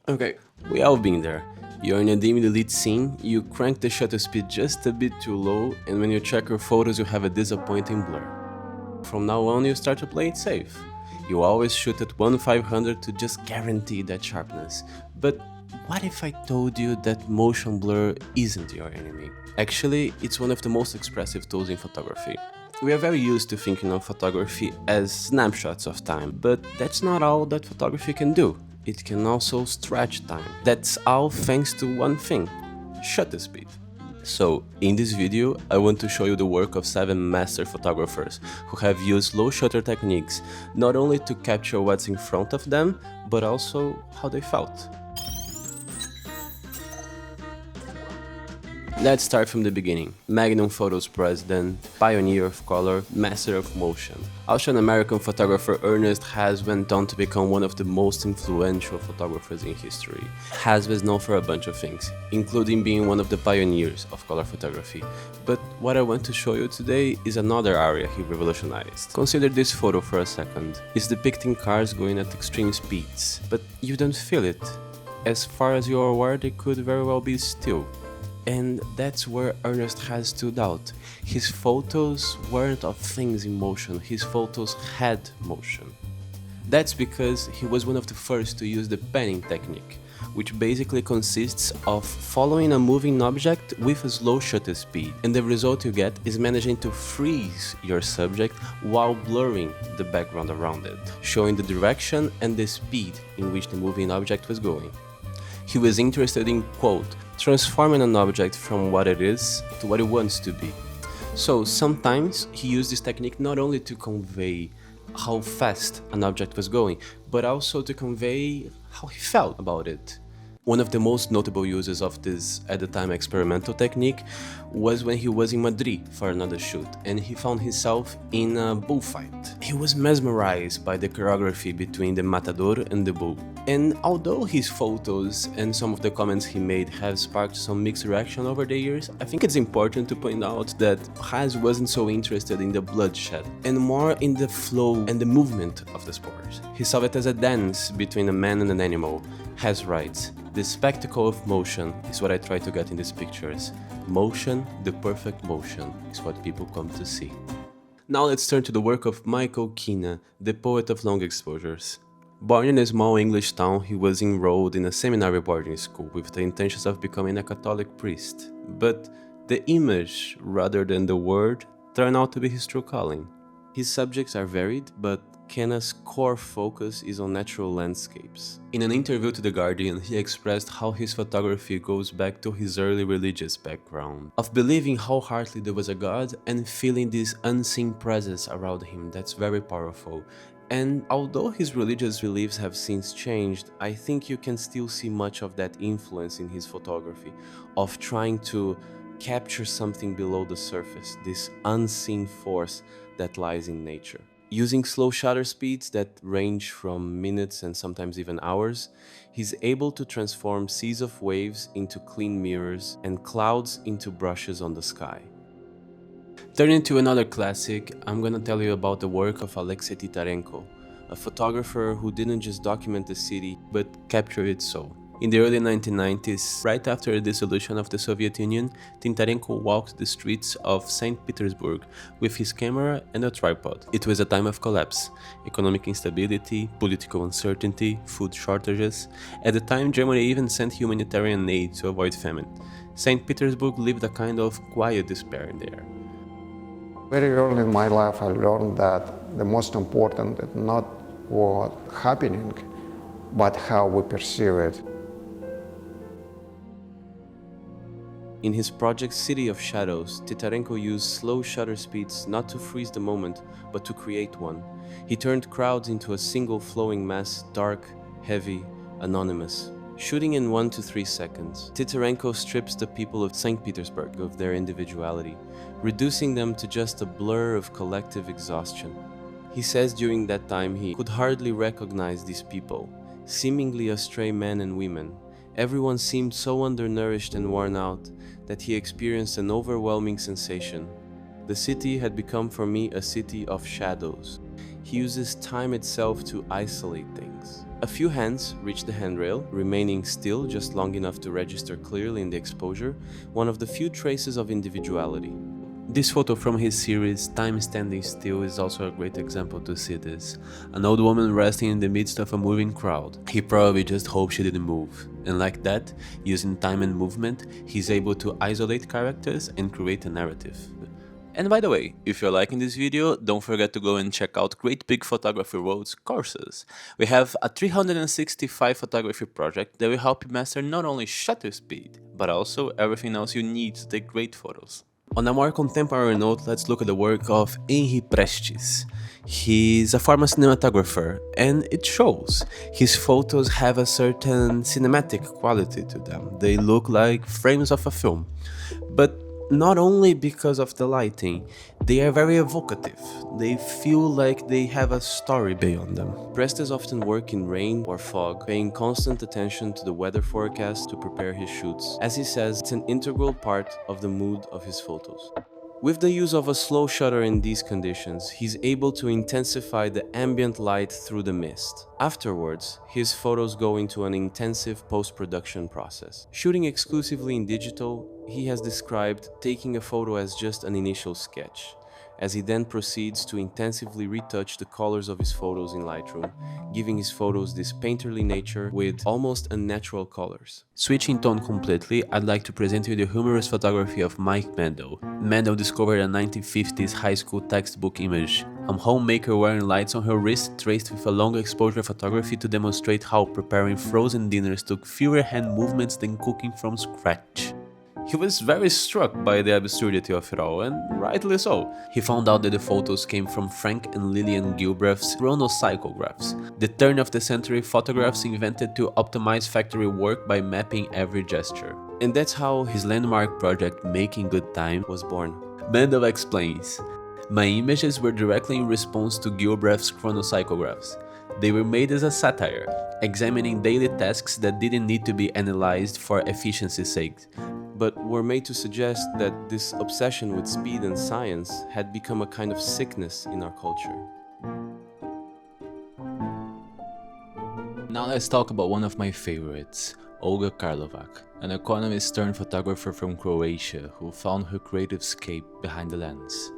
Okay, we all been there. You're in a dimly lit scene, you crank the shutter speed just a bit too low, and when you check your photos you have a disappointing blur. From now on you start to play it safe. You always shoot at 1/500 to just guarantee that sharpness. But what if I told you that motion blur isn't your enemy? Actually, it's one of the most expressive tools in photography. We are very used to thinking of photography as snapshots of time, but that's not all that photography can do. It can also stretch time. That's all thanks to one thing: shutter speed. So, in this video, I want to show you the work of 7 master photographers who have used low shutter techniques not only to capture what's in front of them, but also how they felt. Let's start from the beginning. Magnum Photos president, pioneer of color, master of motion. Austrian-American photographer Ernst Haas went on to become one of the most influential photographers in history. Haas was known for a bunch of things, including being one of the pioneers of color photography. But what I want to show you today is another area he revolutionized. Consider this photo for a second. It's depicting cars going at extreme speeds, but you don't feel it. As far as you're aware, they could very well be still. And that's where Ernst Haas stood out. His photos weren't of things in motion, his photos had motion. That's because he was one of the first to use the panning technique, which basically consists of following a moving object with a slow shutter speed, and the result you get is managing to freeze your subject while blurring the background around it, showing the direction and the speed in which the moving object was going. He was interested in, quote, transforming an object from what it is to what it wants to be. So sometimes he used this technique not only to convey how fast an object was going, but also to convey how he felt about it. One of the most notable uses of this, at the time, experimental technique was when he was in Madrid for another shoot and he found himself in a bullfight. He was mesmerized by the choreography between the matador and the bull. And although his photos and some of the comments he made have sparked some mixed reaction over the years, I think it's important to point out that Haas wasn't so interested in the bloodshed and more in the flow and the movement of the sport. He saw it as a dance between a man and an animal. Haas writes, "The spectacle of motion is what I try to get in these pictures. Motion, the perfect motion, is what people come to see." Now let's turn to the work of Michael Kenna, the poet of long exposures. Born in a small English town, he was enrolled in a seminary boarding school with the intentions of becoming a Catholic priest. But the image, rather than the word, turned out to be his true calling. His subjects are varied, but Kenna's core focus is on natural landscapes. In an interview to The Guardian, he expressed how his photography goes back to his early religious background, of believing wholeheartedly there was a God and feeling this unseen presence around him that's very powerful. And although his religious beliefs have since changed, I think you can still see much of that influence in his photography, of trying to capture something below the surface, this unseen force that lies in nature. Using slow shutter speeds that range from minutes and sometimes even hours, he's able to transform seas of waves into clean mirrors and clouds into brushes on the sky. Turning to another classic, I'm gonna tell you about the work of Alexei Titarenko, a photographer who didn't just document the city, but capture its soul. In the early 1990s, right after the dissolution of the Soviet Union, Titarenko walked the streets of St. Petersburg with his camera and a tripod. It was a time of collapse, economic instability, political uncertainty, food shortages. At the time, Germany even sent humanitarian aid to avoid famine. St. Petersburg lived a kind of quiet despair in there. Very early in my life, I learned that the most important is not what's happening, but how we perceive it. In his project City of Shadows, Titarenko used slow shutter speeds not to freeze the moment, but to create one. He turned crowds into a single flowing mass, dark, heavy, anonymous. Shooting in 1 to 3 seconds, Titarenko strips the people of St. Petersburg of their individuality, reducing them to just a blur of collective exhaustion. He says during that time he could hardly recognize these people, seemingly astray men and women. Everyone seemed so undernourished and worn out that he experienced an overwhelming sensation. The city had become for me a city of shadows. he uses time itself to isolate things. A few hands reach the handrail, remaining still just long enough to register clearly in the exposure, one of the few traces of individuality. This photo from his series Time Standing Still is also a great example to see this. An old woman resting in the midst of a moving crowd. He probably just hoped she didn't move. And like that, using time and movement, he's able to isolate characters and create a narrative. And by the way, if you're liking this video, don't forget to go and check out Great Big Photography Road's courses. We have a 365 photography project that will help you master not only shutter speed, but also everything else you need to take great photos. On a more contemporary note, let's look at the work of Henri Prestes. He's a former cinematographer, and it shows. His photos have a certain cinematic quality to them. They look like frames of a film. But not only because of the lighting, they are very evocative. They feel like they have a story beyond them. Prestes often work in rain or fog, paying constant attention to the weather forecast to prepare his shoots. As he says, it's an integral part of the mood of his photos. With the use of a slow shutter in these conditions, he's able to intensify the ambient light through the mist. Afterwards, his photos go into an intensive post-production process. Shooting exclusively in digital, he has described taking a photo as just an initial sketch, as he then proceeds to intensively retouch the colors of his photos in Lightroom, giving his photos this painterly nature with almost unnatural colors. Switching tone completely, I'd like to present you the humorous photography of Mandel. Mandel discovered a 1950s high school textbook image, a homemaker wearing lights on her wrist traced with a long exposure photography to demonstrate how preparing frozen dinners took fewer hand movements than cooking from scratch. He was very struck by the absurdity of it all, and rightly so. He found out that the photos came from Frank and Lillian Gilbreth's chronocyclographs, the turn-of-the-century photographs invented to optimize factory work by mapping every gesture. And that's how his landmark project Making Good Time was born. Mandel explains, "My images were directly in response to Gilbreth's chronocyclographs. They were made as a satire, examining daily tasks that didn't need to be analyzed for efficiency's sake, but were made to suggest that this obsession with speed and science had become a kind of sickness in our culture." Now let's talk about one of my favorites, Olga Karlovac, an economist turned photographer from Croatia who found her creative escape behind the lens.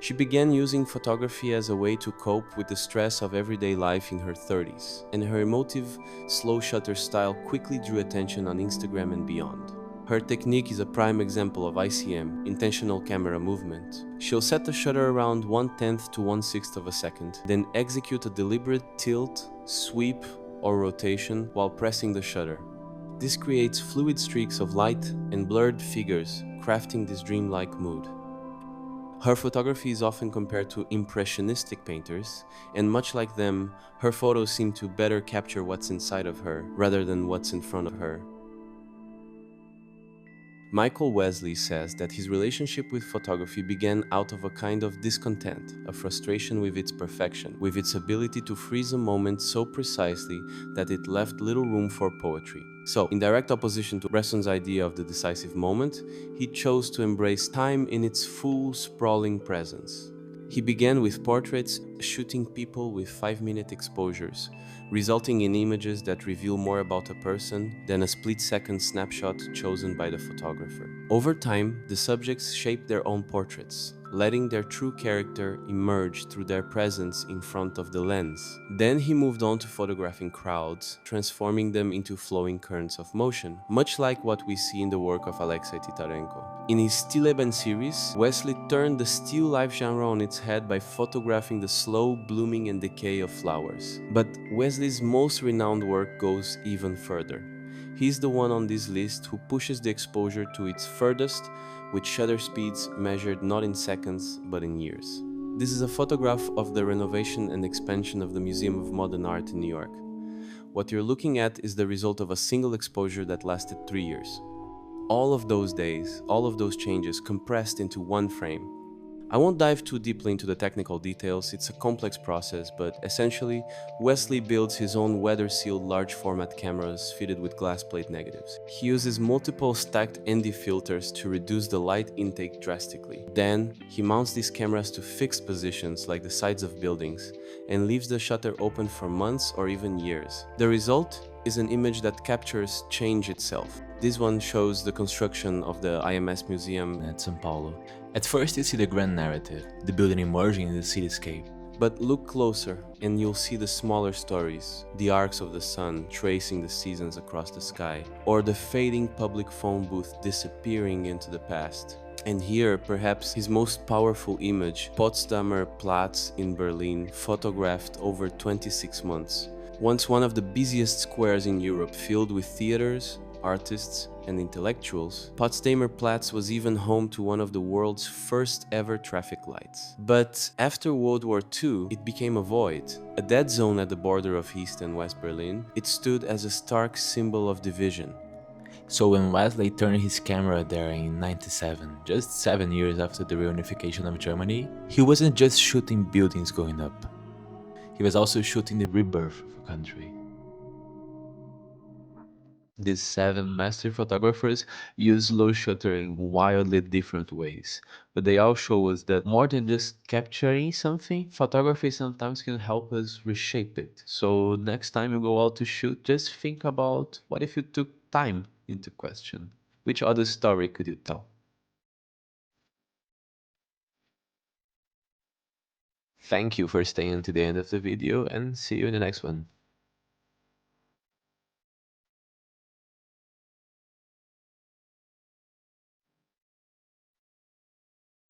She began using photography as a way to cope with the stress of everyday life in her 30s, and her emotive, slow shutter style quickly drew attention on Instagram and beyond. Her technique is a prime example of ICM, intentional camera movement. She'll set the shutter around 1/10 to 1/6 of a second, then execute a deliberate tilt, sweep, or rotation while pressing the shutter. This creates fluid streaks of light and blurred figures, crafting this dreamlike mood. Her photography is often compared to impressionistic painters, and much like them, her photos seem to better capture what's inside of her rather than what's in front of her. Michael Wesley says that his relationship with photography began out of a kind of discontent, a frustration with its perfection, with its ability to freeze a moment so precisely that it left little room for poetry. So, in direct opposition to Bresson's idea of the decisive moment, he chose to embrace time in its full, sprawling presence. He began with portraits, shooting people with 5-minute exposures, resulting in images that reveal more about a person than a split-second snapshot chosen by the photographer. Over time, the subjects shaped their own portraits, letting their true character emerge through their presence in front of the lens. Then he moved on to photographing crowds, transforming them into flowing currents of motion, much like what we see in the work of Alexei Titarenko. In his Stilleben series, Wesley turned the still life genre on its head by photographing the slow blooming and decay of flowers. But Wesley's most renowned work goes even further. He's the one on this list who pushes the exposure to its furthest, with shutter speeds measured not in seconds but in years. This is a photograph of the renovation and expansion of the Museum of Modern Art in New York. What you're looking at is the result of a single exposure that lasted 3 years. All of those days, all of those changes compressed into one frame. I won't dive too deeply into the technical details, it's a complex process, but essentially, Wesley builds his own weather-sealed large format cameras fitted with glass plate negatives. He uses multiple stacked ND filters to reduce the light intake drastically. Then, he mounts these cameras to fixed positions like the sides of buildings and leaves the shutter open for months or even years. The result is an image that captures change itself. This one shows the construction of the IMS Museum at São Paulo. At first you see the grand narrative, the building emerging in the cityscape. But look closer and you'll see the smaller stories, the arcs of the sun tracing the seasons across the sky, or the fading public phone booth disappearing into the past. And here, perhaps his most powerful image, Potsdamer Platz in Berlin, photographed over 26 months. Once one of the busiest squares in Europe, filled with theaters, artists, and intellectuals, Potsdamer Platz was even home to one of the world's first ever traffic lights. But after World War II, it became a void, a dead zone at the border of East and West Berlin. It stood as a stark symbol of division. So when Wesley turned his camera there in '97, just 7 years after the reunification of Germany, he wasn't just shooting buildings going up. He was also shooting the rebirth of a country. These 7 master photographers use low shutter in wildly different ways, but they all show us that more than just capturing something, photography sometimes can help us reshape it. So next time you go out to shoot, just think about what if you took time into question? Which other story could you tell? Thank you for staying to the end of the video and see you in the next one.